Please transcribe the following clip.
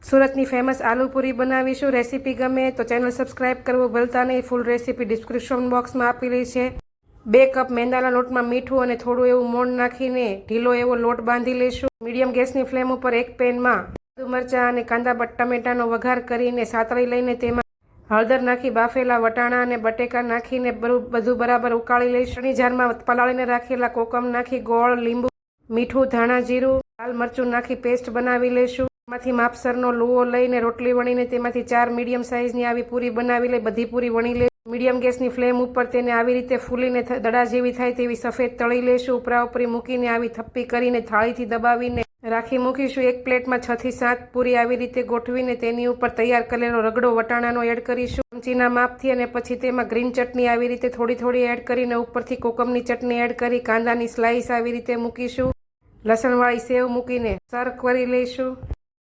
સુરતની ફેમસ આલુ પૂરી બનાવીશું। રેસીપી ગમે તો ચેનલ સબસ્ક્રાઇબ કરવું ભૂલતા નહીં। ફૂલ રેસીપી ડિસ્ક્રિપ્શન બોક્સમાં આપેલી છે। 2 કપ મેંદાના લોટમાં મીઠું અને થોડું એવું મોણ નાખીને ઢીલો એવો લોટ બાંધી લઈશું। મીડિયમ ગેસની ફ્લેમ ઉપર એક પેનમાં આદુ મરચાં અને કાંદા ટમેટાનો વઘાર કરીને સાતળી લઈને તેમાં હળદર નાખી બાફેલા વટાણા અને બટેકા નાખીને બધું બરાબર ઉકાળી લઈશું। જારમાં પલાળીને રાખેલા કોકમ નાખી ગોળ, લીંબુ, મીઠું, ધાણા જીરું, લાલ મરચું નાખી પેસ્ટ બનાવી લઈશું। તેમાંથી માપસરનો લુઓ લઈને રોટલી વણીને તેમાંથી 4 મીડિયમ સાઇઝની આવી પૂરી બનાવી લઈ બધી પૂરી વણી લઈશું। મીડિયમ ગેસની ફ્લેમ ઉપર તેને આવી રીતે ફૂલીને દડા જેવી થાય તેવી સફેદ તળી લઈશું। ઉપરા ઉપરી મૂકીને આવી થપ્પી કરીને થાળીથી દબાવીને રાખી મૂકીશું। એક પ્લેટમાં 6 થી 7 પૂરી આવી રીતે ગોઠવીને તેની ઉપર તૈયાર કરેલો રગડો વટાણાનો એડ કરીશું ચમચીના માપથી, અને પછી તેમાં ગ્રીન ચટણી આવી રીતે થોડી એડ કરીને ઉપરથી કોકમની ચટણી એડ કરી કાંદાની સ્લાઈસ આવી રીતે મૂકીશું। લસણવાળી સેવ મૂકીને સર્વ કરી લઈશું।